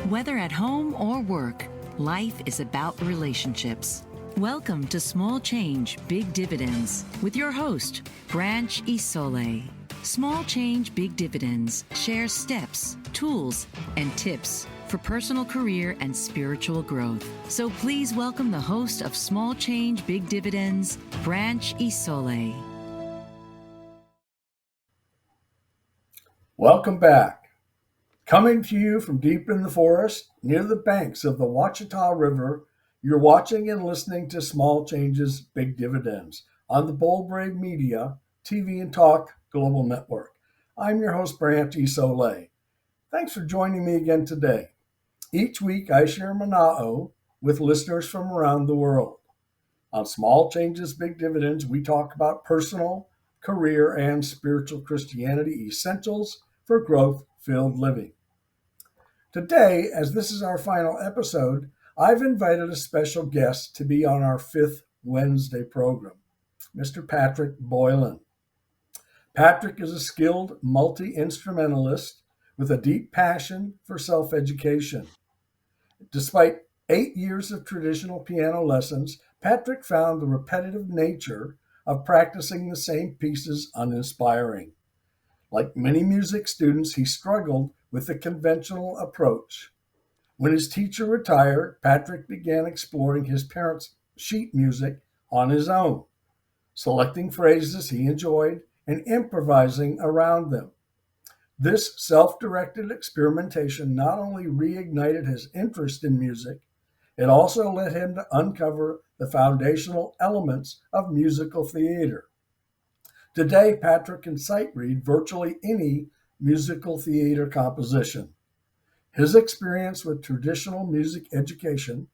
Whether at home or work, life is about relationships. Welcome to Small Change, Big Dividends with your host, Branch Isole. Small Change, Big Dividends shares steps, tools, and tips for personal career and spiritual growth. So please welcome the host of Small Change, Big Dividends, Branch Isole. Welcome back. Coming to you from deep in the forest, near the banks of the Ouachita River, you're watching and listening to Small Changes, Big Dividends on the Bold Brave Media, TV and Talk Global Network. I'm your host, Branch Isole. Thanks for joining me again today. Each week, I share mana'o with listeners from around the world. On Small Changes, Big Dividends, we talk about personal, career, and spiritual Christianity essentials for growth-filled living. Today, as this is our final episode, I've invited a special guest to be on our fifth Wednesday program, Mr. Patrick Boylan. Patrick is a skilled multi-instrumentalist with a deep passion for self-education. Despite 8 years of traditional piano lessons, Patrick found the repetitive nature of practicing the same pieces uninspiring. Like many music students, he struggled with the conventional approach. When his teacher retired, Patrick began exploring his parents' sheet music on his own, selecting phrases he enjoyed and improvising around them. This self-directed experimentation not only reignited his interest in music, it also led him to uncover the foundational elements of musical theater. Today, Patrick can sight read virtually any musical theater composition. His experience with traditional music education,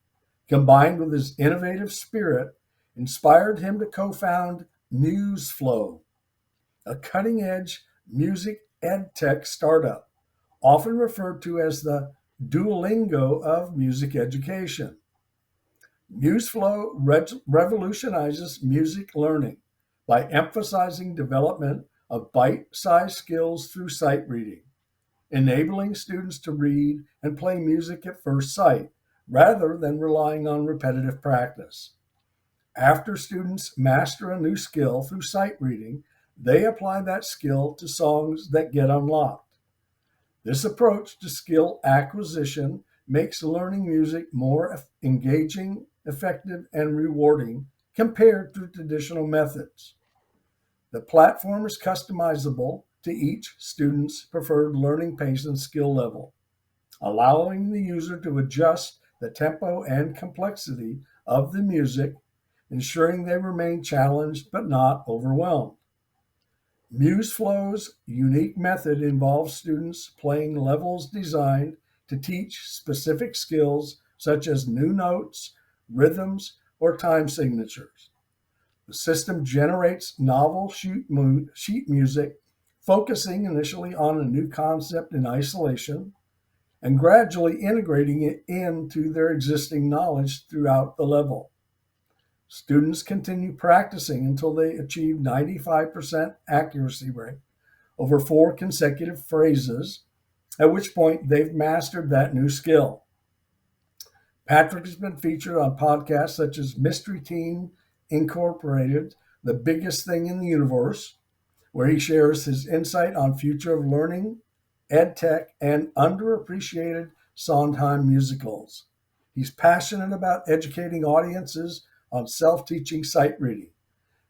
combined with his innovative spirit, inspired him to co-found MuseFlow, a cutting-edge music ed tech startup, often referred to as the Duolingo of music education. MuseFlow revolutionizes music learning by emphasizing development of bite-sized skills through sight reading, enabling students to read and play music at first sight, rather than relying on repetitive practice. After students master a new skill through sight reading, they apply that skill to songs that get unlocked. This approach to skill acquisition makes learning music more engaging, effective, and rewarding compared to traditional methods. The platform is customizable to each student's preferred learning pace and skill level, allowing the user to adjust the tempo and complexity of the music, ensuring they remain challenged but not overwhelmed. MuseFlow's unique method involves students playing levels designed to teach specific skills such as new notes, rhythms, or time signatures. The system generates novel sheet music, focusing initially on a new concept in isolation and gradually integrating it into their existing knowledge throughout the level. Students continue practicing until they achieve 95% accuracy rate over 4 consecutive phrases, at which point they've mastered that new skill. Patrick has been featured on podcasts such as Mystery Team Incorporated, The Biggest Thing in the Universe, where he shares his insight on future of learning, ed tech, and underappreciated Sondheim musicals. He's passionate about educating audiences on self-teaching sight reading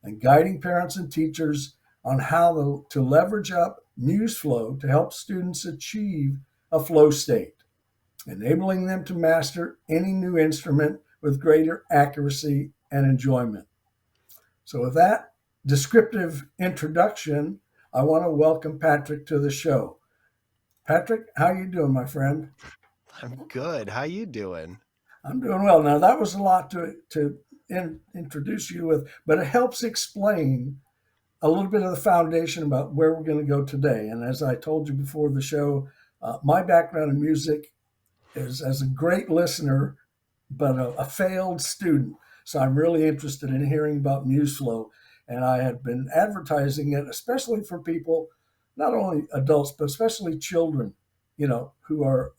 and guiding parents and teachers on how to leverage up MuseFlow to help students achieve a flow state, enabling them to master any new instrument with greater accuracy and enjoyment. So with that descriptive introduction, I want to welcome Patrick to the show. Patrick, how you doing, my friend? I'm good. How you doing? I'm doing well. Now, that was a lot to introduce you with, but it helps explain a little bit of the foundation about where we're going to go today. And as I told you before the show, my background in music is as a great listener, but a failed student. So I'm really interested in hearing about MuseFlow. And I had been advertising it, especially for people, not only adults, but especially children, who are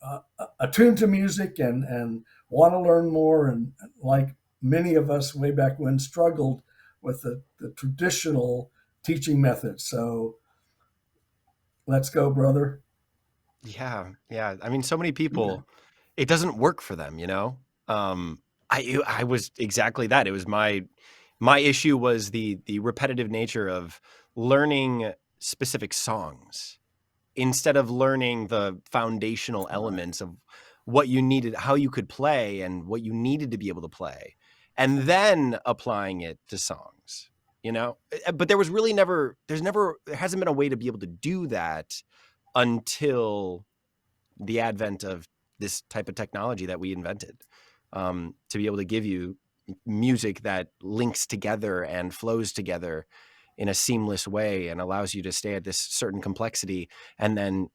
attuned to music and want to learn more. And like many of us way back when, struggled with the traditional teaching methods. So let's go, brother. Yeah, yeah. I mean, so many people, it doesn't work for them, you know? I was exactly that. It was my issue was the repetitive nature of learning specific songs instead of learning the foundational Right. elements of what you needed, how you could play and what you needed to be able to play, and then applying it to songs, you know? But there was really there hasn't been a way to be able to do that until the advent of this type of technology that we invented, to be able to give you music that links together and flows together in a seamless way and allows you to stay at this certain complexity. And then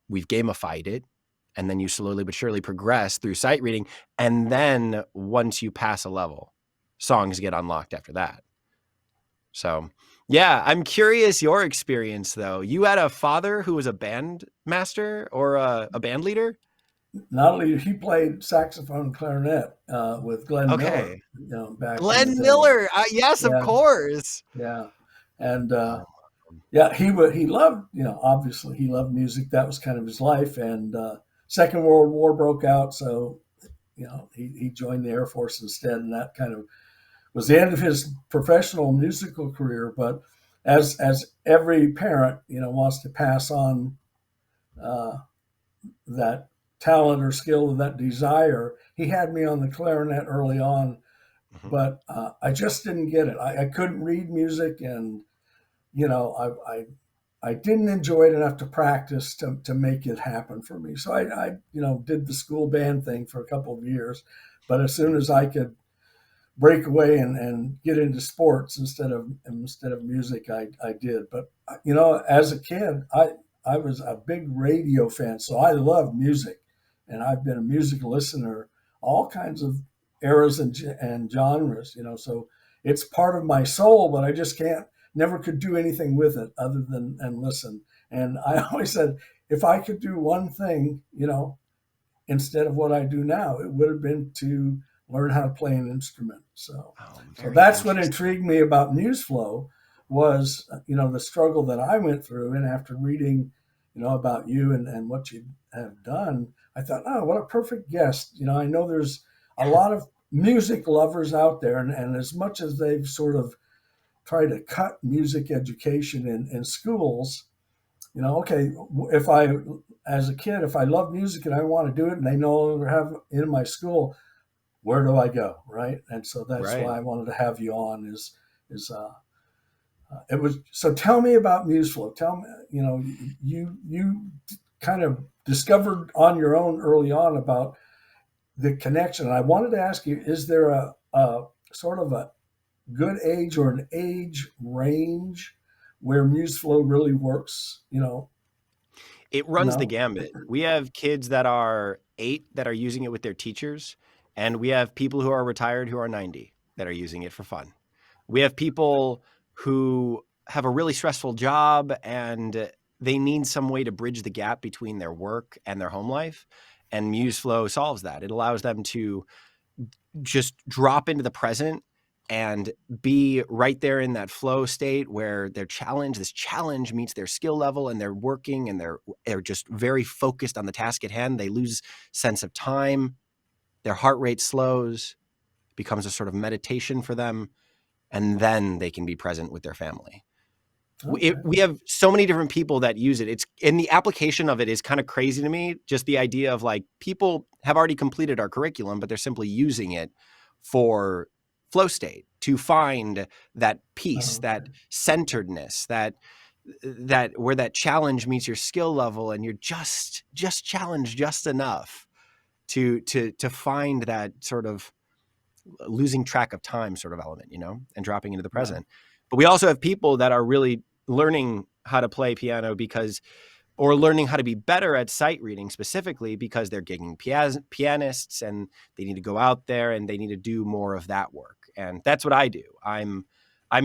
we've gamified it. And then you slowly but surely progress through sight reading. And then once you pass a level, songs get unlocked after that. So, yeah, I'm curious your experience though. You had a father who was a band master or a band leader? Not only he played saxophone and clarinet with Glenn Miller, Okay. back in the Glenn day. Miller. Yes, of Yeah, course. yeah, and Oh, yeah, he loved, obviously he loved music. That was kind of his life. And Second World War broke out, so he joined the Air Force instead, and that kind of was the end of his professional musical career. But as every parent, wants to pass on uh, that talent or skill or that desire, he had me on the clarinet early on, mhm. but I just didn't get it. I couldn't read music, and you know, I didn't enjoy it enough to practice to make it happen for me. So I did the school band thing for a couple of years, but as soon as I could break away and get into sports instead of music, I did. But as a kid, I was a big radio fan, so I love music, and I've been a music listener, all kinds of eras and genres. So it's part of my soul, but I just can't, never could do anything with it other than and listen. And I always said, if I could do one thing, instead of what I do now, it would have been to learn how to play an instrument. Oh, So very that's what interesting. intrigued me about MuseFlow was, the struggle that I went through. And after reading, about you and what you have done, I thought, oh, what a perfect guest. I know there's a lot of music lovers out there, and as much as they've sort of tried to cut music education in schools, okay, if I, as a kid, if I love music and I want to do it and they no longer have it in my school, where do I go? Right. And so that's Right. why I wanted to have you on it was, so tell me about MuseFlow. Tell me, you kind of discovered on your own early on about the connection. And I wanted to ask you, is there a sort of a good age or an age range where MuseFlow really works? It runs the No. gambit. We have kids that are 8 that are using it with their teachers, and we have people who are retired who are 90 that are using it for fun. We have people who have a really stressful job and they need some way to bridge the gap between their work and their home life, and MuseFlow solves that. It allows them to just drop into the present and be right there in that flow state where this challenge meets their skill level, and they're working and they're just very focused on the task at hand. They lose sense of time. Their heart rate slows, becomes a sort of meditation for them, and then they can be present with their family. Okay. We have so many different people that use it. It's, and the application of it is kind of crazy to me. Just the idea of like, people have already completed our curriculum, but they're simply using it for flow state to find that peace, that Okay. centeredness, that where that challenge meets your skill level, and you're just challenged just enough to find that sort of losing track of time sort of element, and dropping into the Right. present. But we also have people that are really learning how to play piano or learning how to be better at sight reading specifically because they're gigging pianists, and they need to go out there and they need to do more of that work. And that's what I do. I'm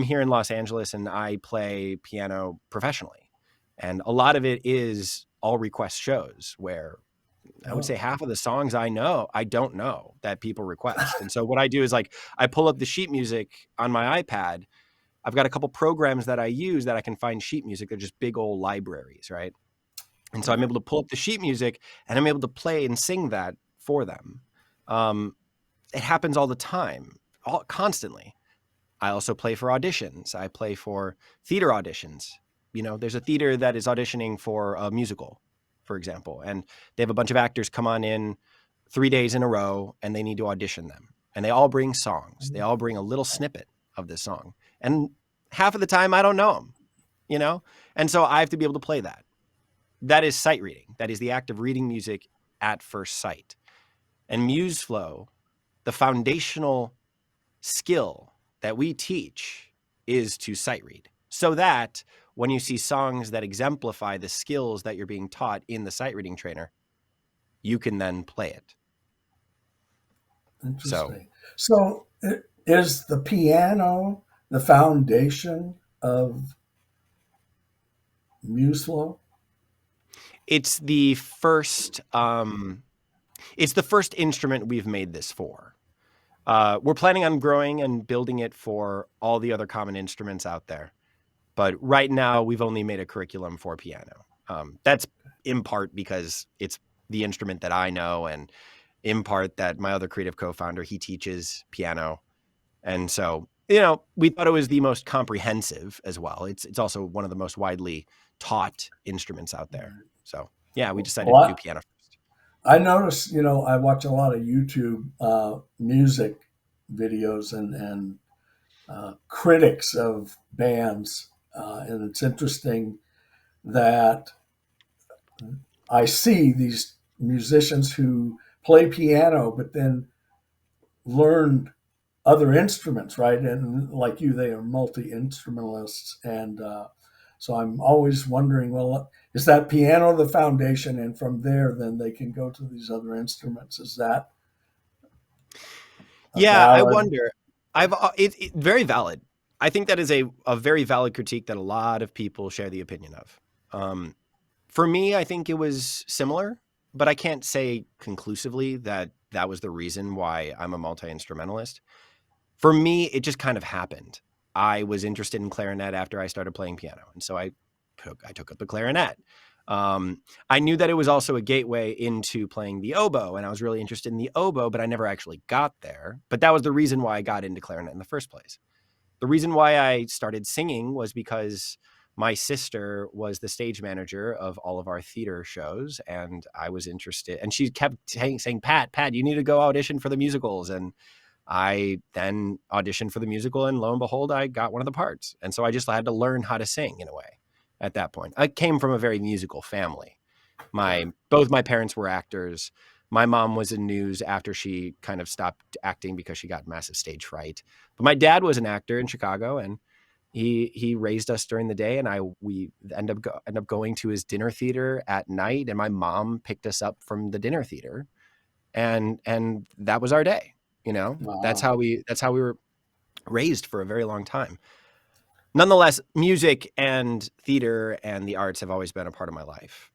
here in Los Angeles and I play piano professionally. And a lot of it is all request shows where I would Oh, say half of the songs I don't know that people request. And so what I do is like, I pull up the sheet music on my iPad. I've got a couple programs that I use that I can find sheet music. They're just big old libraries, right? And so I'm right. able to pull up the sheet music and I'm able to play and sing that for them. Um, it happens all the time, constantly. I also play for auditions. I play for theater auditions. There's a theater that is auditioning for a musical, for example, and they have a bunch of actors come on in 3 days in a row and they need to audition them. And they all bring songs. They all bring a little snippet of this song. And half of the time I don't know them. And so I have to be able to play that. That is sight reading. That is the act of reading music at first sight. And MuseFlow, the foundational skill that we teach is to sight read, so that when you see songs that exemplify the skills that you're being taught in the sight reading trainer, you can then play it. So Interesting. So, is the piano the foundation of MuseFlow? it's the first it's the first instrument we've made this for. We're planning on growing and building it for all the other common instruments out there. But right now, we've only made a curriculum for piano. That's in part because it's the instrument that I know, and in part that my other creative co-founder, he teaches piano. And so, we thought it was the most comprehensive as well. It's also one of the most widely taught instruments out there. So, yeah, we decided to do Well, piano first. I notice, I watch a lot of YouTube music videos and critics of bands, and it's interesting that I see these musicians who play piano, but then learn other instruments, right? And like you, they are multi-instrumentalists. And so I'm always wondering, well, is that piano the foundation? And from there, then they can go to these other instruments. Is that a Yeah, I valid? wonder. It's very valid. I think that is a very valid critique that a lot of people share the opinion of. For me, I think it was similar, but I can't say conclusively that that was the reason why I'm a multi-instrumentalist. For me, it just kind of happened. I was interested in clarinet after I started playing piano, and so I took up the clarinet. I knew that it was also a gateway into playing the oboe, and I was really interested in the oboe, but I never actually got there. But that was the reason why I got into clarinet in the first place. The reason why I started singing was because my sister was the stage manager of all of our theater shows, and I was interested. And she kept saying, Pat, you need to go audition for the musicals. And I then auditioned for the musical, and lo and behold, I got one of the parts. And so I just had to learn how to sing in a way at that point. I came from a very musical family. Sure. Both my parents were actors. My mom was in news after she kind of stopped acting because she got massive stage fright. But my dad was an actor in Chicago, and he raised us during the day, and we end up going to his dinner theater at night, and my mom picked us up from the dinner theater, and that was our day. That's Wow. how we were raised for a very long time. Nonetheless, music and theater and the arts have always been a part of my life.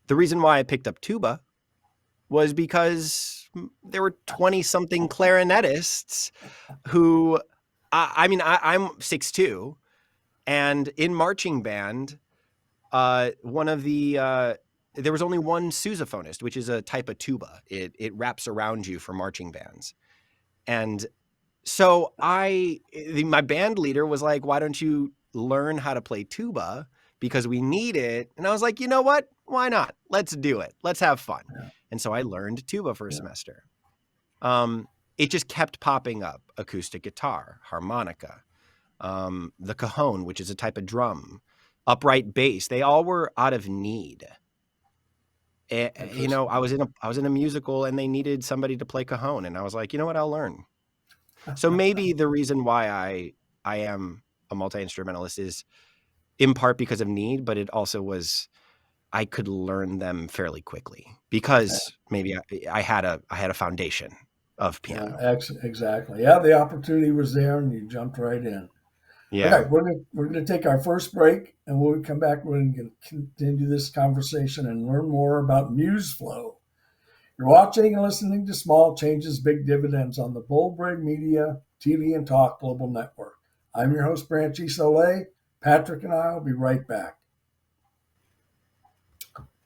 The reason why I picked up tuba was because there were 20 something clarinetists who, I'm 6'2", and in marching band, there was only one sousaphonist, which is a type of tuba. It wraps around you for marching bands. And so my band leader was like, why don't you learn how to play tuba? Because we need it. And I was like, you know what? Why not? Let's do it. Let's have fun. Yeah. And so I learned tuba for a Yeah. semester. It just kept popping up: acoustic guitar, harmonica, the cajon, which is a type of drum, upright bass. They all were out of need. I Interesting. was in a musical and they needed somebody to play cajon, and I was like, you know what? I'll learn. So maybe the reason why I am a multi-instrumentalist is in part because of need, but it also was I could learn them fairly quickly because maybe I had a foundation of Yeah, piano. exactly. Yeah, the opportunity was there, and you jumped right in. Yeah. Okay, we're gonna take our first break, and when we come back, we're gonna continue this conversation and learn more about MuseFlow. You're watching and listening to Small Changes, Big Dividends on the Boldbridge Media, TV and Talk Global Network. I'm your host, Branch Isole. Patrick and I will be right back.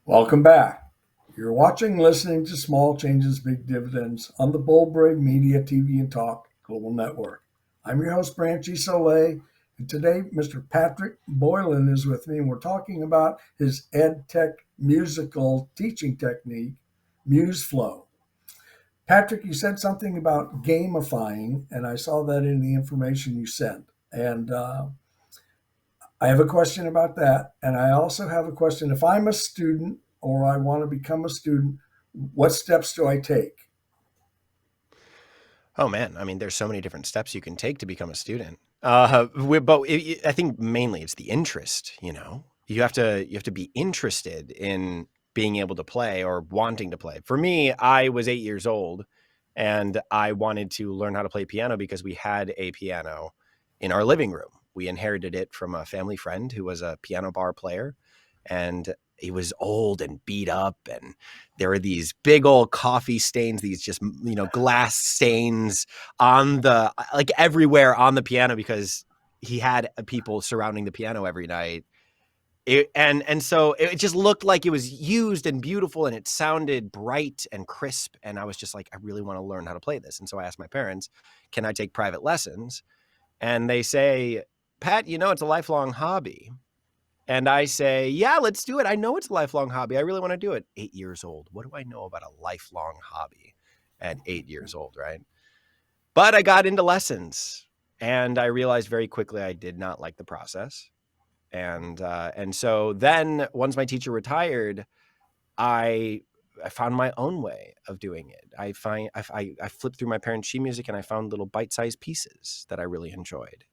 Welcome back. You're watching and listening to Small Changes, Big Dividends on the Boldbridge Media, TV and Talk Global Network. I'm your host, Branch Isole, and today Mr. Patrick Boylan is with me, and we're talking about his ed tech musical teaching technique, MuseFlow. Patrick, you said something about gamifying, and I saw that in the information you sent. And I have a question about that. And I also have a question. If I'm a student or I want to become a student, what steps do I take? Oh man, I mean, there's so many different steps you can take to become a student. I think mainly it's the interest. You have to be interested in being able to play or wanting to play. For me, I was 8 years old, and I wanted to learn how to play piano because we had a piano in our living room. We inherited it from a family friend who was a piano bar player, and he was old and beat up, and there were these big old coffee stains, these just, glass stains on everywhere on the piano because he had people surrounding the piano every night. So it just looked like it was used and beautiful, and it sounded bright and crisp. And I was just like, I really want to learn how to play this. And so I asked my parents, can I take private lessons? And they say, Pat, it's a lifelong hobby. And I say, yeah, let's do it. I know it's a lifelong hobby. I really want to do it. 8 years old. What do I know about a lifelong hobby at 8 years old, right? But I got into lessons, and I realized very quickly I did not like the process. And so then once my teacher retired, I found my own way of doing it. I flipped through my parents' sheet music, and I found little bite-sized pieces that I really enjoyed.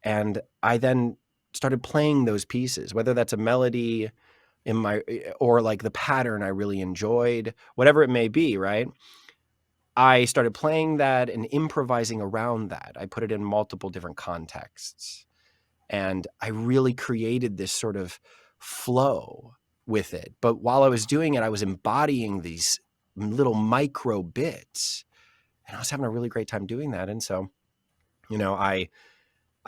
And I then started playing those pieces, whether that's a melody or like the pattern I really enjoyed, whatever it may be, right? I started playing that and improvising around that. I put it in multiple different contexts, and I really created this sort of flow with it. But while I was doing it, I was embodying these little micro bits, and I was having a really great time doing that. And so, I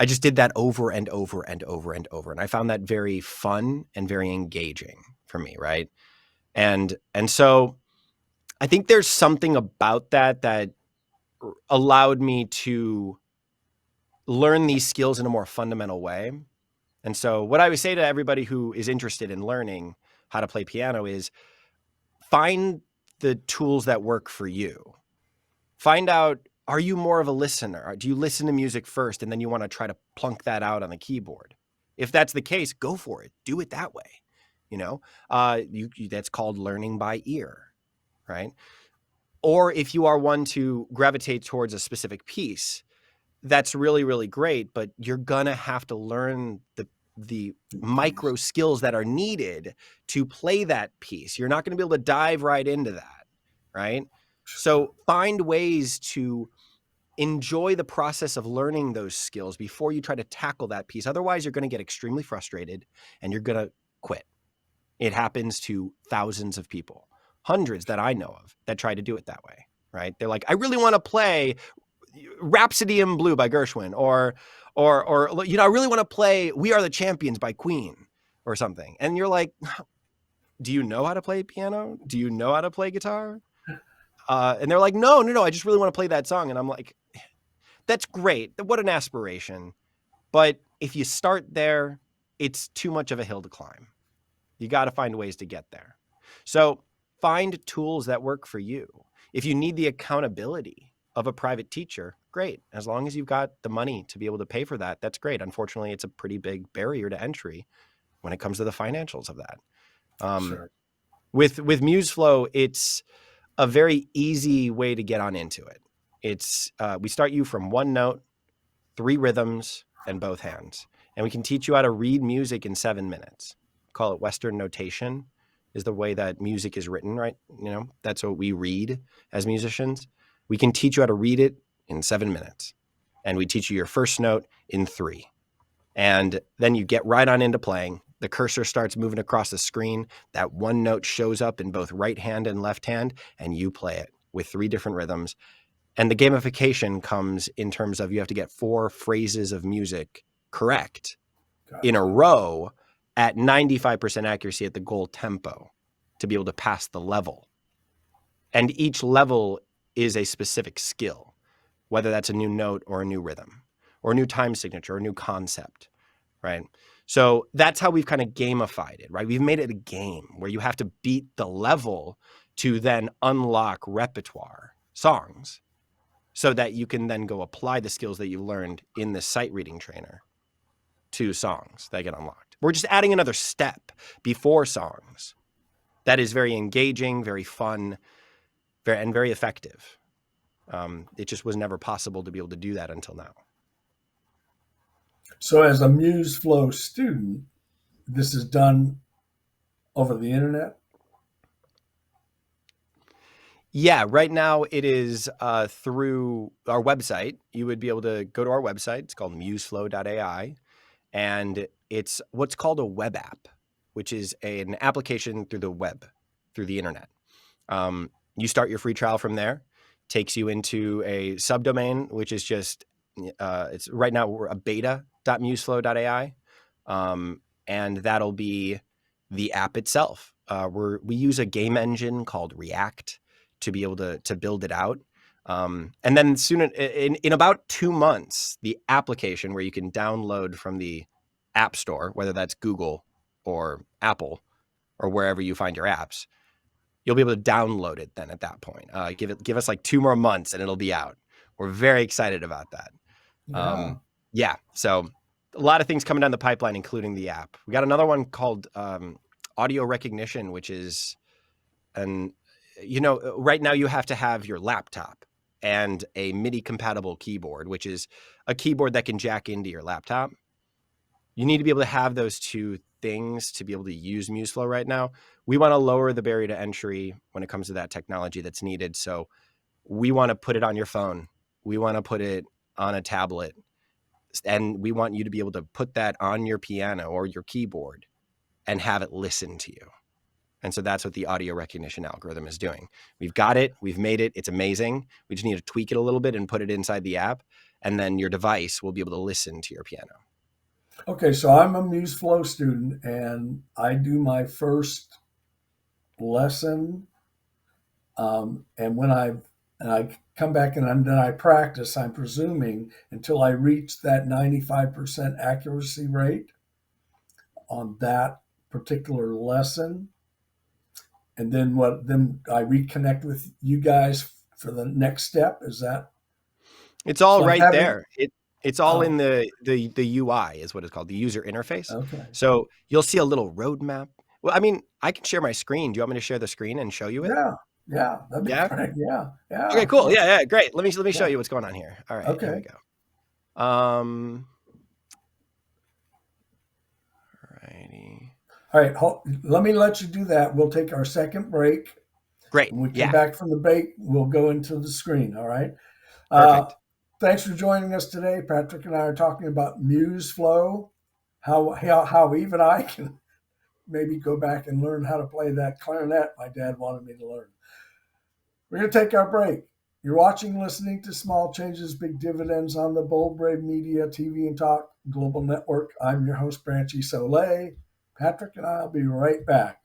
just did that over and over and over and over. And I found that very fun and very engaging for me, right? And so I think there's something about that allowed me to learn these skills in a more fundamental way. And so what I would say to everybody who is interested in learning how to play piano is find the tools that work for you. Find out, are you more of a listener? Do you listen to music first and then you want to try to plunk that out on the keyboard? If that's the case, go for it. Do it that way. That's called learning by ear, right? Or if you are one to gravitate towards a specific piece, that's really, really great, but you're gonna have to learn the micro skills that are needed to play that piece. You're not gonna be able to dive right into that, right? So find ways to enjoy the process of learning those skills before you try to tackle that piece. Otherwise, you're going to get extremely frustrated and you're going to quit. It happens to thousands of people, hundreds that I know of that try to do it that way, right? They're like, I really want to play Rhapsody in Blue by Gershwin, or I really want to play We Are the Champions by Queen or something. And you're like, do you know how to play piano? Do you know how to play guitar? And they're like, no, I just really want to play that song. And I'm like, that's great. What an aspiration. But if you start there, it's too much of a hill to climb. You got to find ways to get there. So find tools that work for you. If you need the accountability of a private teacher, great. As long as you've got the money to be able to pay for that, that's great. Unfortunately, it's a pretty big barrier to entry when it comes to the financials of that. Sure. With MuseFlow, it's a very easy way to get on into it. It's we start you from one note, 3 rhythms, and both hands. And we can teach you how to read music in 7 minutes. Call it Western notation is the way that music is written, right? That's what we read as musicians. We can teach you how to read it in 7 minutes. And we teach you your first note in 3. And then you get right on into playing. the cursor starts moving across the screen, that one note shows up in both right hand and left hand, and you play it with 3 different rhythms. And the gamification comes in terms of you have to get 4 phrases of music correct in a row at 95% accuracy at the goal tempo to be able to pass the level. And each level is a specific skill, whether that's a new note or a new rhythm or a new time signature or a new concept, right? So that's how we've kind of gamified it, right? We've made it a game where you have to beat the level to then unlock repertoire songs so that you can then go apply the skills that you learned in the sight reading trainer to songs that get unlocked. We're just adding another step before songs that is very engaging, very fun, and very effective. It just was never possible to be able to do that until now. So as a MuseFlow student, this is done over the internet? Yeah, right now it is through our website. You would be able to go to our website. It's called MuseFlow.ai. And it's what's called a web app, which is an application through the web, through the internet. You start your free trial from there, takes you into a subdomain, which is just, it's right now we're a beta.museflow.ai. And that'll be the app itself. We use a game engine called React to be able to build it out. And then soon in about 2 months, the application where you can download from the App Store, whether that's Google or Apple or wherever you find your apps, you'll be able to download it then at that point. Give us like 2 more months and it'll be out. We're very excited about that. Yeah. So a lot of things coming down the pipeline, including the app. We got another one called audio recognition, which is right now you have to have your laptop and a MIDI compatible keyboard, which is a keyboard that can jack into your laptop. You need to be able to have those 2 things to be able to use MuseFlow right now. We want to lower the barrier to entry when it comes to that technology that's needed. So we want to put it on your phone. We want to put it on a tablet. And we want you to be able to put that on your piano or your keyboard and have it listen to you. And so that's what the audio recognition algorithm is doing. We've got it. We've made it. It's amazing. We just need to tweak it a little bit and put it inside the app. And then your device will be able to listen to your piano. Okay, so I'm a MuseFlow student and I do my first lesson. And when I come back and then I practice, I'm presuming, until I reach that 95% accuracy rate on that particular lesson. And then then I reconnect with you guys for the next step. Is that? It's all like right there. It's all Oh. in the UI is what it's called, the user interface. Okay. So you'll see a little roadmap. Well, I mean, I can share my screen. Do you want me to share the screen and show you it? Yeah, that'd be great. Yeah. Okay, cool. Sure. Yeah, great. Let me show you what's going on here. All right, Okay. here we go. Alrighty. All right, let me let you do that. We'll take our second break. Great. When we come back from the break, we'll go into the screen. All right. Perfect. Thanks for joining us today. Patrick and I are talking about MuseFlow, how even I can maybe go back and learn how to play that clarinet my dad wanted me to learn. We're going to take our break. You're watching, listening to Small Changes, Big Dividends on the Bold Brave Media TV and Talk Global Network. I'm your host, Branch Isole. Patrick and I will be right back.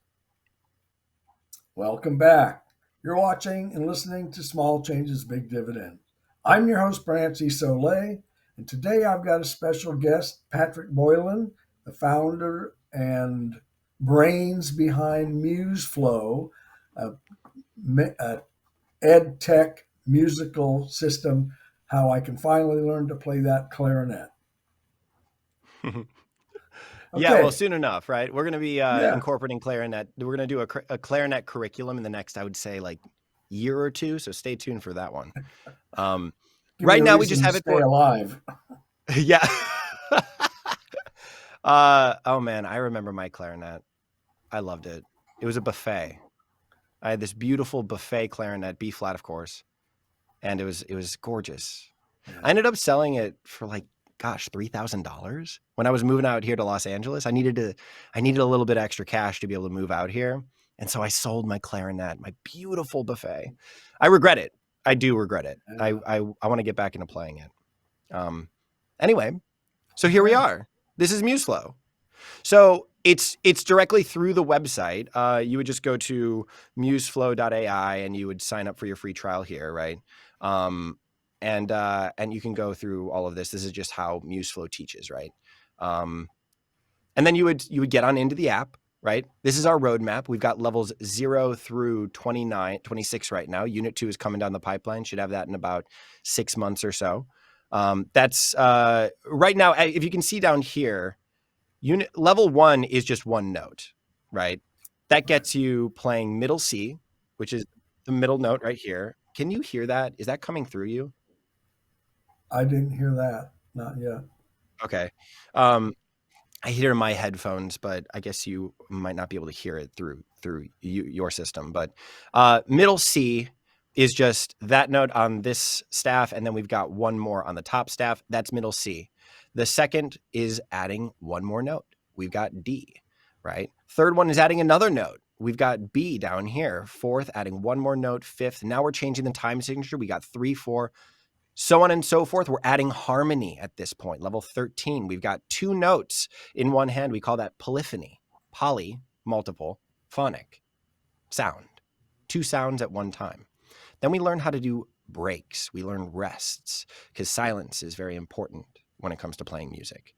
Welcome back. You're watching and listening to Small Changes, Big Dividends. I'm your host, Branch Isole, and today I've got a special guest, Patrick Boylan, the founder and brains behind MuseFlow, a ed tech musical system, how I can finally learn to play that clarinet. Yeah, well, soon enough, right? We're going to be Yeah. incorporating clarinet. We're going to do a clarinet curriculum in the next, I would say, like year or 2. So stay tuned for that one. Right now, we just have it stay alive. Yeah. Oh man, I remember my clarinet. I loved it. It was a buffet. I had this beautiful buffet clarinet, B flat, of course, and it was gorgeous. Yeah. I ended up selling it for like, gosh, $3,000 when I was moving out here to Los Angeles. I needed a little bit of extra cash to be able to move out here. And so I sold my clarinet, my beautiful buffet. I regret it. I do regret it. I want to get back into playing it. Anyway, so here we are. This is MuseFlow. So it's directly through the website. You would just go to MuseFlow.ai and you would sign up for your free trial here, right? And you can go through all of this. This is just how MuseFlow teaches, right? And then you would get on into the app, right? This is our roadmap. We've got levels 0 through 26 right now. Unit 2 is coming down the pipeline. Should have that in about 6 months or so. That's right now. If you can see down here, level 1 is just one note, right? That gets you playing middle C, which is the middle note right here. Can you hear that? Is that coming through you? I didn't hear that. Not yet. Okay. I hear in my headphones, but I guess you might not be able to hear it through your system. But middle C is just that note on this staff, and then we've got one more on the top staff. That's middle C. The second is adding one more note. We've got D, right? Third one is adding another note. We've got B down here. Fourth, adding one more note. Fifth, now we're changing the time signature. We got 3, 4, so on and so forth. We're adding harmony at this point. Level 13, we've got 2 notes in one hand. We call that polyphony. Poly, multiple, phonic, sound. 2 sounds at one time. Then we learn how to do breaks. We learn rests, because silence is very important when it comes to playing music.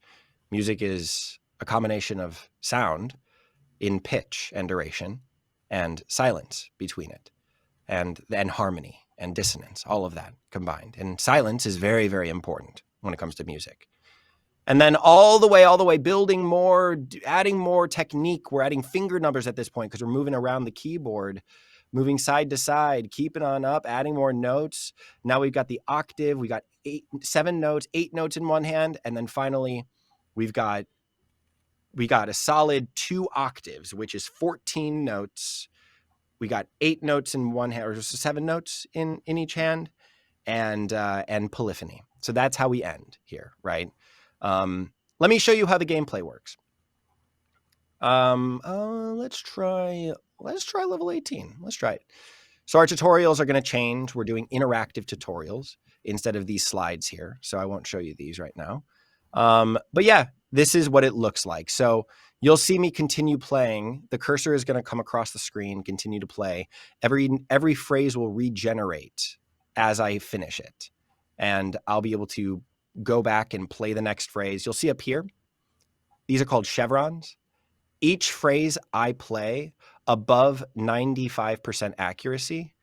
Music is a combination of sound in pitch and duration and silence between it, and harmony and dissonance, all of that combined. And silence is very, very important when it comes to music. And then all the way, building more, adding more technique. We're adding finger numbers at this point because we're moving around the keyboard, moving side to side, keeping on up, adding more notes. Now we've got the octave. We got 7 notes, 8 notes in one hand. And then finally, we got a solid 2 octaves, which is 14 notes. We got 8 notes in one hand, or 7 notes in each hand, and polyphony. So that's how we end here, right? Let me show you how the gameplay works. Let's try level 18. Let's try it. So our tutorials are going to change. We're doing interactive tutorials instead of these slides here. So I won't show you these right now. But yeah, this is what it looks like. So you'll see me continue playing. The cursor is going to come across the screen, continue to play. Every phrase will regenerate as I finish it. And I'll be able to go back and play the next phrase. You'll see up here, these are called chevrons. Each phrase I play above 95% accuracy,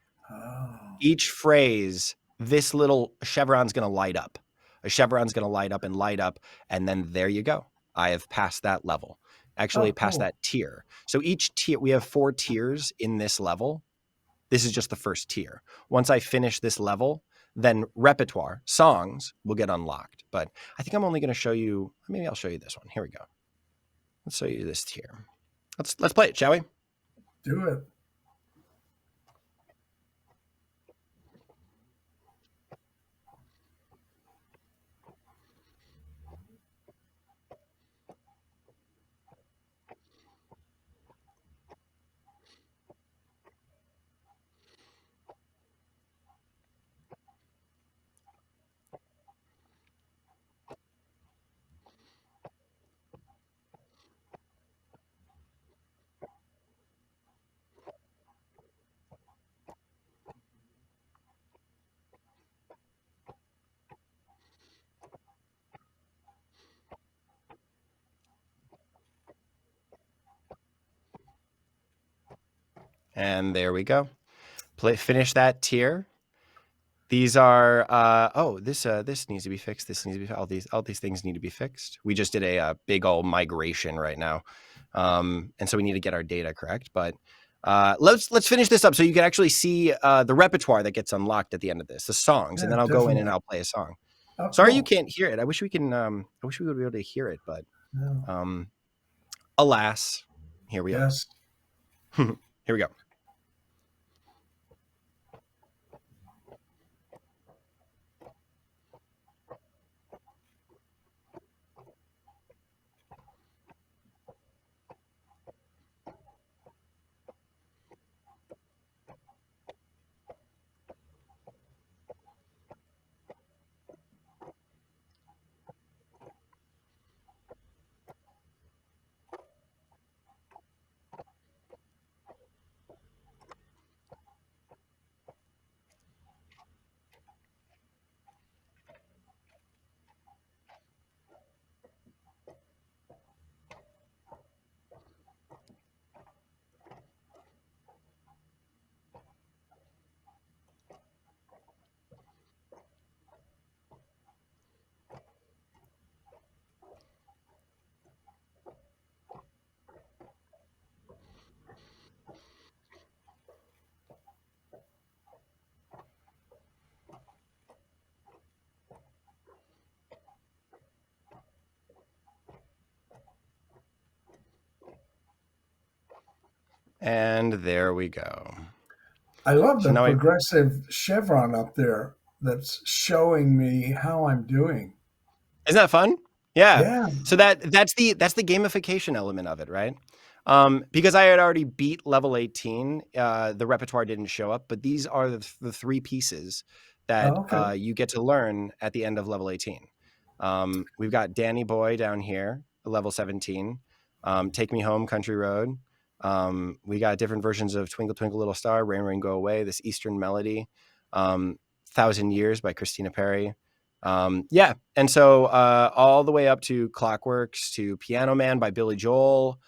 each phrase, this little chevron's going to light up. A chevron's going to light up, and then there you go. I have passed that level. Actually, past that tier. So each tier, we have 4 tiers in this level. This is just the first tier. Once I finish this level, then repertoire, songs, will get unlocked. But I think I'm only going to show you, maybe I'll show you this one. Here we go. Let's show you this tier. Let's play it, shall we? Do it. And there we go. Finish that tier. These are this needs to be fixed. This needs to be all these things need to be fixed. We just did a big old migration right now, and so we need to get our data correct. But let's finish this up so you can actually see the repertoire that gets unlocked at the end of this, the songs, and then I'll go in and I'll play a song. Sorry, you can't hear it. I wish we can. I wish we would be able to hear it, but alas, here we are. Here we go. And there we go. I love So the now progressive chevron up there that's showing me how I'm doing. isn't that fun? Yeah. Yeah. So that's the gamification element of it, right? Because I had already beat level 18, the repertoire didn't show up, but these are the three pieces that Oh, okay. you get to learn at the end of level 18. We've got Danny Boy down here, level 17. Take Me Home, Country Road. We got different versions of Twinkle Twinkle Little Star, Rain Rain Go Away, this Eastern Melody, 1,000 Years by Christina Perri. Yeah. And so all the way up to Clockworks, to Piano Man by Billy Joel.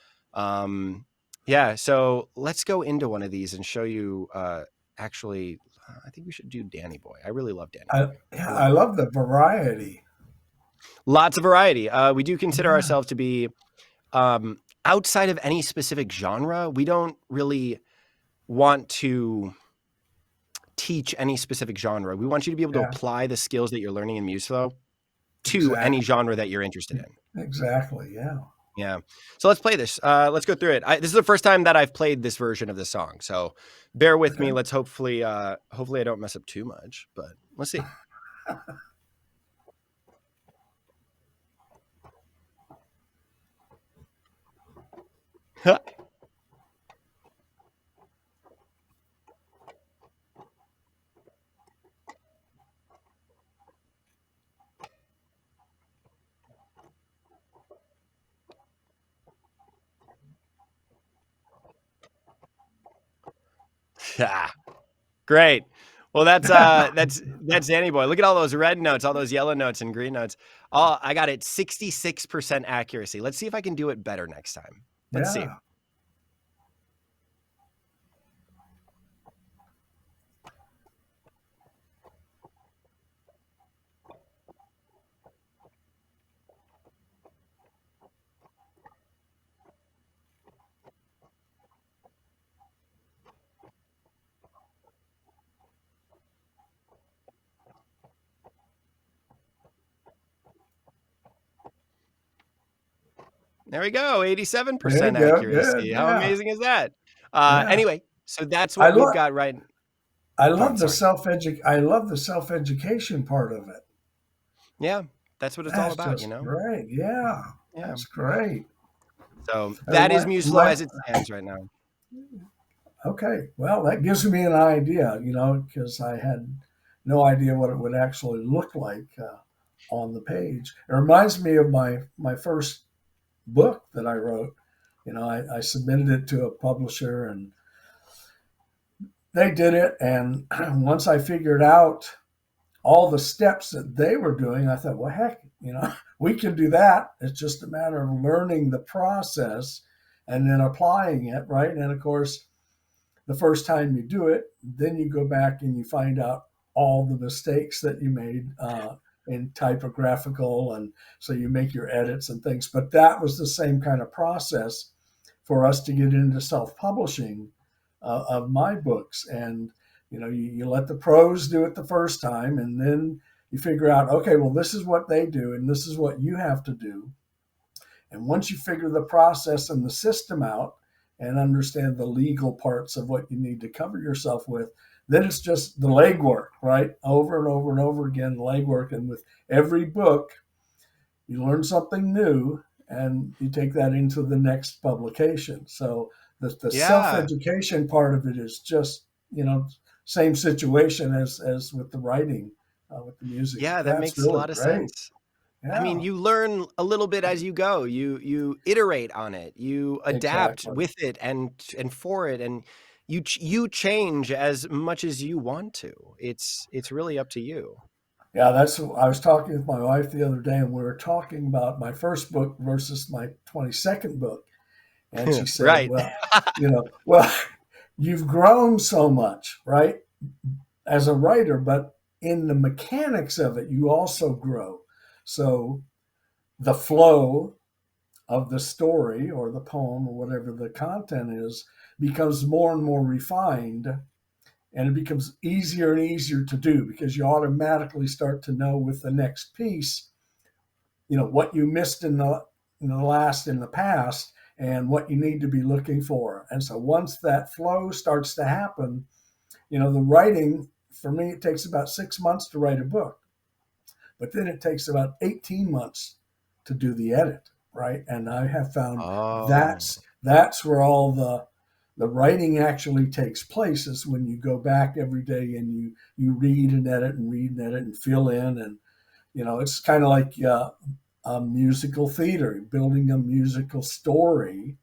Yeah. So let's go into one of these and show you actually, I think we should do Danny Boy. I really love Danny Boy. I love the variety. Lots of variety. We do consider Yeah. ourselves to be outside of any specific genre. We don't really want to teach any specific genre. We want you to be able to Yeah. apply the skills that you're learning in MuseFlow to any Exactly. genre that you're interested in. Exactly. Yeah. Yeah. So let's play this. Let's go through it. This is the first time that I've played this version of the song. So bear with me. Okay. Let's hopefully I don't mess up too much, but let's see. Yeah. Great. Well, that's Danny Boy. Look at all those red notes, all those yellow notes and green notes. I got it 66% accuracy. Let's see if I can do it better next time. Let's see. Yeah. There we go. There 87% you go. Good. accuracy. How Yeah. amazing is that? Yeah. Anyway, so that's I what we've love got right. I Go on, love the sorry. self-education part of it. Yeah, that's what it's all That's about, just great. Yeah. Yeah. That's great. So I that mean, is MuseFlow as it stands right now. okay. Well, that gives me an idea, because I had no idea what it would actually look like on the page. It reminds me of my first book that I wrote. I submitted it to a publisher and they did it. And once I figured out all the steps that they were doing, I thought, well, heck, we can do that. It's just a matter of learning the process and then applying it, right? And of course, the first time you do it, then you go back and you find out all the mistakes that you made in typographical, and so you make your edits and things. But that was the same kind of process for us to get into self-publishing of my books. And you let the pros do it the first time, and then you figure out, okay, well, this is what they do, and this is what you have to do. And once you figure the process and the system out and understand the legal parts of what you need to cover yourself with, then it's just the legwork, right? Over and over and over again, legwork. And with every book, you learn something new and you take that into the next publication. So the Yeah. self-education part of it is just, same situation as with the writing, with the music. Yeah, that That's makes a really lot of great. sense. Yeah, I mean, you learn a little bit as you go. You iterate on it. You adapt exactly. with it and for it, and you change as much as you want to. It's really up to you. Yeah, I was talking with my wife the other day, and we were talking about my first book versus my 22nd book. And she said, Right. well, you've grown so much, right, as a writer, but in the mechanics of it, you also grow. So the flow of the story or the poem or whatever the content is becomes more and more refined, and it becomes easier and easier to do because you automatically start to know with the next piece, what you missed in the past, and what you need to be looking for. And so once that flow starts to happen, the writing, for me, it takes about 6 months to write a book, but then it takes about 18 months to do the edit, right? And I have found Oh, that's where all the writing actually takes place, is when you go back every day and you read and edit and fill in. And it's kind of like a musical theater, building a musical story.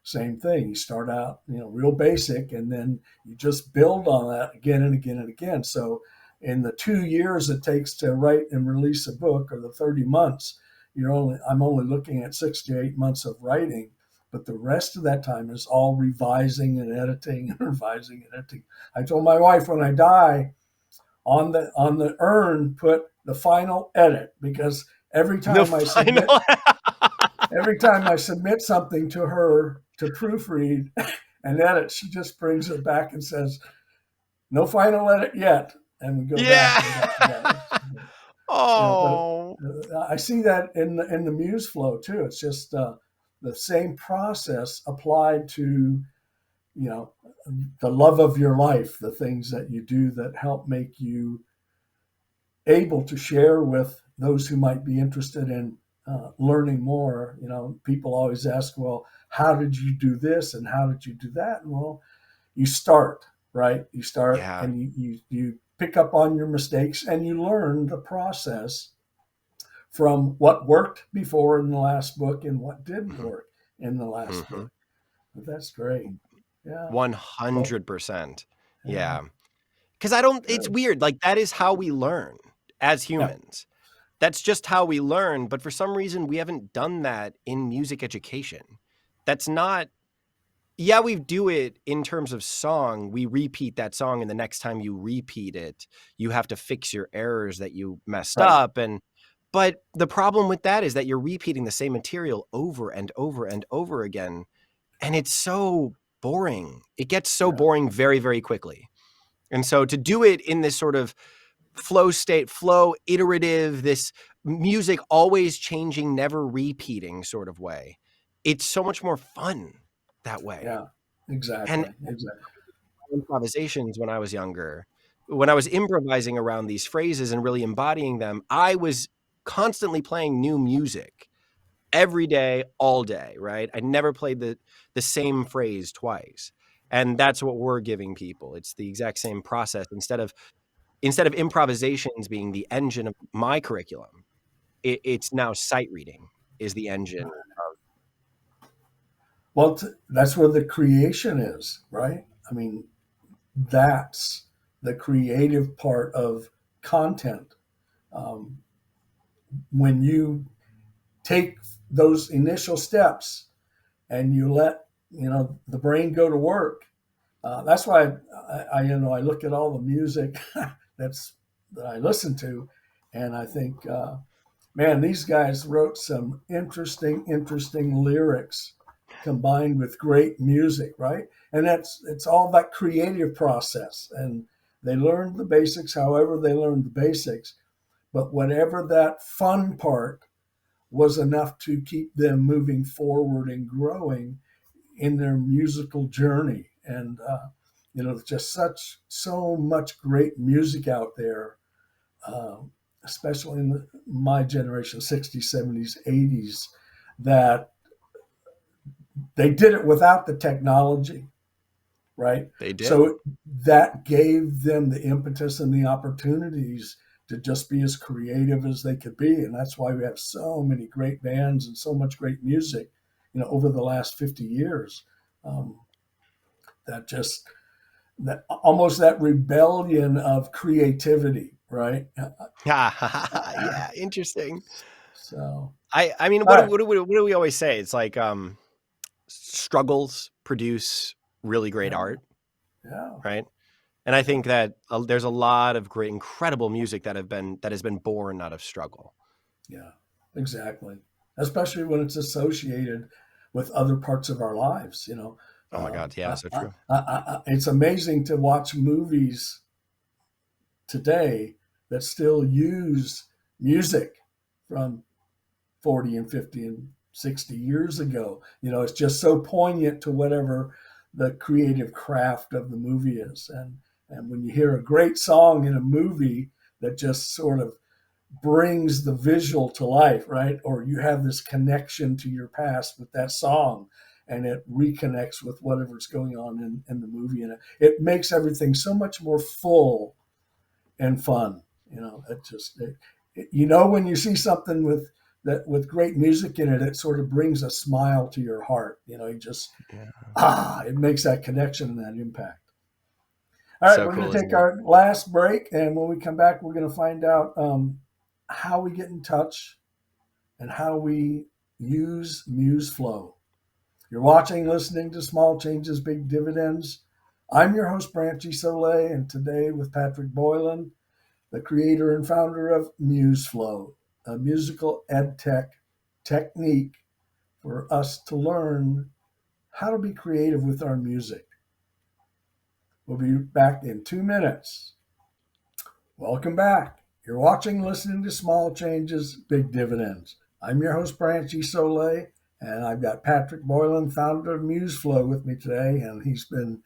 Same thing. You start out, real basic, and then you just build on that again and again and again. So in the 2 years it takes to write and release a book, or the 30 months, I'm only looking at 6 to 8 months of writing, but the rest of that time is all revising and editing and revising and editing. I told my wife, when I die, on the urn, put the final edit, because every the time I submit final. every time I submit something to her to proofread and edit, she just brings it back and says, "No final edit yet," and we go back. Yeah. But Oh, I see that in the MuseFlow too. It's just the same process applied to the love of your life, the things that you do that help make you able to share with those who might be interested in learning more. People always ask, well, how did you do this and how did you do that? And well, you start, right? You start yeah. and you pick up on your mistakes, and you learn the process from what worked before in the last book and what didn't Mhm. work in the last Mhm. book. But that's great. Yeah. Well, 100%. yeah. Yeah. Because I don't, it's Good. weird. Like, that is how we learn as Yeah. humans. That's just how we learn. But for some reason, we haven't done that in music education. That's not, yeah, we do it in terms of song. We repeat that song, and the next time you repeat it, you have to fix your errors that you messed Right. up. But the problem with that is that you're repeating the same material over and over and over again. And it's so boring. It gets so Yeah. boring very, very quickly. And so to do it in this sort of flow state, flow, iterative, this music always changing, never repeating sort of way, it's so much more fun that way. Yeah. And Exactly. Exactly. improvisations when I was younger, when I was improvising around these phrases and really embodying them, I was constantly playing new music every day, all day, right? I never played the same phrase twice. And that's what we're giving people. It's the exact same process. Instead of improvisations being the engine of my curriculum, it's now sight reading is the engine. Well, that's where the creation is, right? I mean, that's the creative part of content. Um, when you take those initial steps and you let the brain go to work, that's why I look at all the music that's that I listen to, and I think, man, these guys wrote some interesting lyrics combined with great music, right? And it's all that creative process. And they learned the basics, however they learned the basics, but whatever that fun part was enough to keep them moving forward and growing in their musical journey. And just so much great music out there, uh, especially in my generation, 60s, 70s, 80s, that they did it without the technology, right? They did. So that gave them the impetus and the opportunities to just be as creative as they could be. And that's why we have so many great bands and so much great music, over the last 50 years. Um, that just, that almost that rebellion of creativity, right? Yeah, interesting. So, I mean, all right. what do we always say? It's like struggles produce really great Yeah. art, Yeah. right? And I Yeah. think that there's a lot of great, incredible music that has been born out of struggle. Yeah, exactly. Especially when it's associated with other parts of our lives. Oh my God, yeah, so true. It's amazing to watch movies today that still use music from 40 and 50 and 60 years ago. It's just so poignant to whatever the creative craft of the movie is. And when you hear a great song in a movie that just sort of brings the visual to life, right? Or you have this connection to your past with that song, and it reconnects with whatever's going on in the movie. And it makes everything so much more full and fun. When you see something with great music in it, it sort of brings a smile to your heart. It makes that connection and that impact. All right, So we're going cool, to take isn't it? our last break, and when we come back, we're going to find out how we get in touch and how we use MuseFlow. You're watching, listening to Small Changes, Big Dividends. I'm your host, Branch Isole, and today with Patrick Boylan, the creator and founder of MuseFlow, a musical ed tech technique for us to learn how to be creative with our music. We'll be back in 2 minutes. Welcome back. You're watching, listening to Small Changes, Big Dividends. I'm your host, Branch Isole, and I've got Patrick Boylan, founder of MuseFlow, with me today, and he's been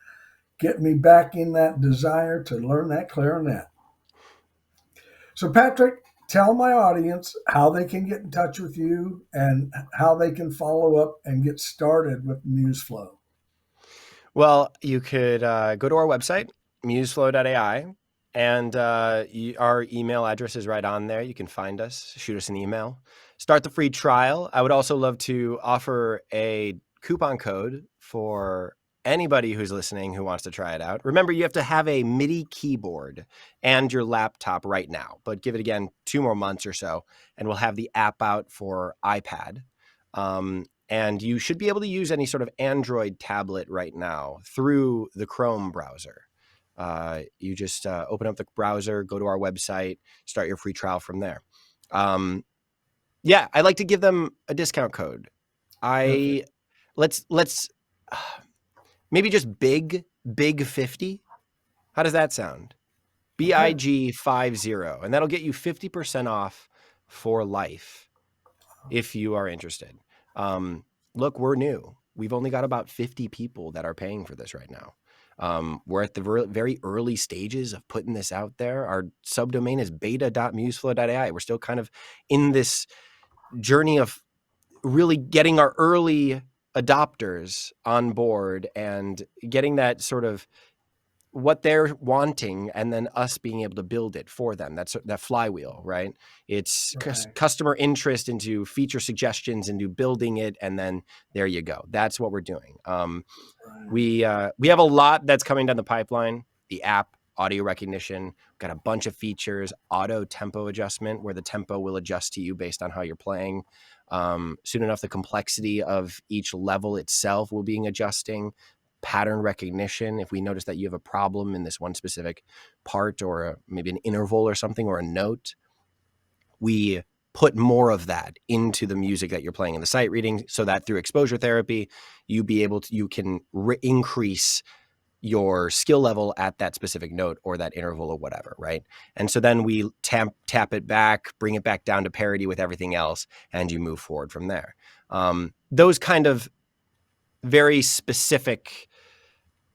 getting me back in that desire to learn that clarinet. So, Patrick, tell my audience how they can get in touch with you and how they can follow up and get started with MuseFlow. Well, you could go to our website, MuseFlow.ai, and our email address is right on there. You can find us, shoot us an email, start the free trial. I would also love to offer a coupon code for anybody who's listening who wants to try it out. Remember, you have to have a MIDI keyboard and your laptop right now, but give it again 2 more months or so, and we'll have the app out for iPad. And you should be able to use any sort of Android tablet right now through the Chrome browser. You just open up the browser, go to our website, start your free trial from there. I'd like to give them a discount code. Let's maybe just big 50. How does that sound? BIG 50, and that'll get you 50% off for life if you are interested. Look, we're new. We've only got about 50 people that are paying for this right now. We're at the very early stages of putting this out there. Our subdomain is beta.museflow.ai. We're still kind of in this journey of really getting our early adopters on board and getting that sort of what they're wanting, and then us being able to build it for them. That's that flywheel, right? It's customer interest into feature suggestions, into building it, and then there you go. That's what we're doing. We have a lot that's coming down the pipeline. The app, audio recognition, got a bunch of features, auto tempo adjustment, where the tempo will adjust to you based on how you're playing. Soon enough, the complexity of each level itself will be adjusting. Pattern recognition. If we notice that you have a problem in this one specific part, or maybe an interval or something, or a note, we put more of that into the music that you're playing in the sight reading, so that through exposure therapy, you can increase your skill level at that specific note or that interval or whatever, right? And so then we tap it back, bring it back down to parity with everything else, and you move forward from there. Those kind of very specific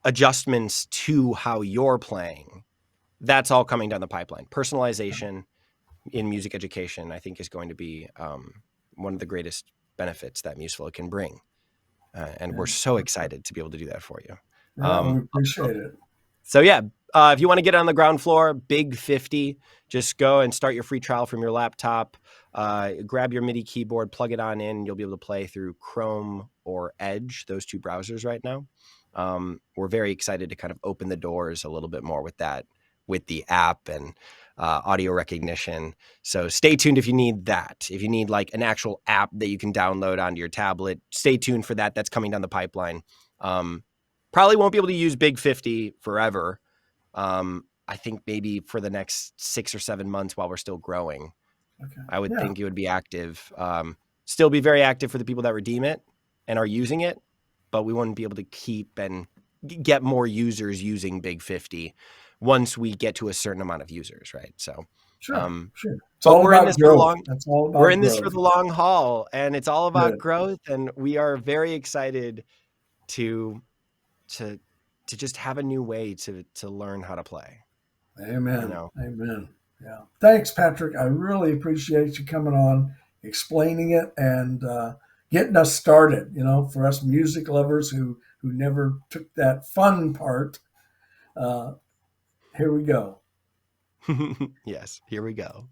adjustments to how you're playing, that's all coming down the pipeline. Personalization in music education, I think, is going to be one of the greatest benefits that MuseFlow can bring. And we're so excited to be able to do that for you. We appreciate it. So if you want to get on the ground floor, big 50, just go and start your free trial from your laptop. Grab your MIDI keyboard, plug it on in. You'll be able to play through Chrome or Edge, those 2 browsers right now. We're very excited to kind of open the doors a little bit more with that, with the app and audio recognition. So stay tuned if you need that. If you need like an actual app that you can download onto your tablet, stay tuned for that. That's coming down the pipeline. Probably won't be able to use Big 50 forever. I think maybe for the next 6 or 7 months while we're still growing. I would think it would be active. Still be very active for the people that redeem it and are using it, but we wouldn't be able to keep and get more users using Big 50 once we get to a certain amount of users, right? So, Sure. Sure. It's but all we're in about this for the growth. long. That's all about We're in this growth. for the long haul, and it's all about Good. growth. And we are very excited to just have a new way to learn how to play. Amen. Amen. Yeah. Thanks, Patrick. I really appreciate you coming on, explaining it, and getting us started. For us music lovers who never took that fun part. Here we go. Yes, here we go.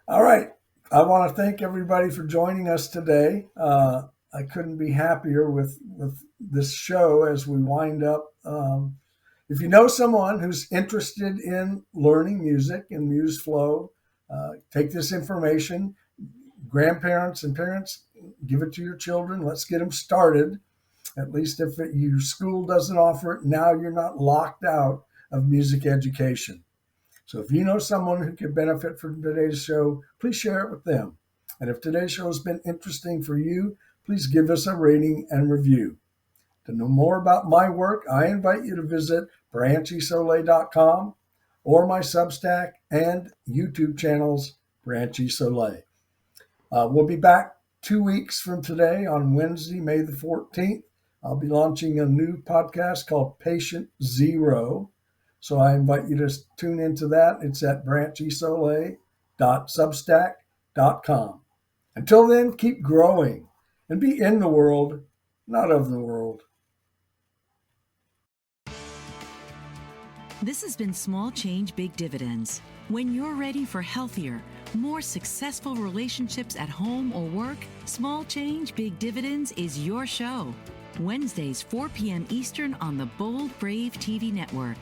All right. I want to thank everybody for joining us today. I couldn't be happier with this show as we wind up. If you know someone who's interested in learning music and MuseFlow, take this information. Grandparents and parents, give it to your children. Let's get them started. At least if your school doesn't offer it, now you're not locked out of music education. So if you know someone who could benefit from today's show, please share it with them. And if today's show has been interesting for you, please give us a rating and review. To know more about my work, I invite you to visit branchisole.com or my Substack and YouTube channels, Branch Isole. We'll be back 2 weeks from today on Wednesday, May the 14th. I'll be launching a new podcast called Patient Zero. So I invite you to tune into that. It's at branchisole.substack.com. Until then, keep growing and be in the world, not of the world. This has been Small Change, Big Dividends. When you're ready for healthier, more successful relationships at home or work, Small Change, Big Dividends is your show. Wednesdays, 4 p.m. Eastern on the Bold Brave TV network.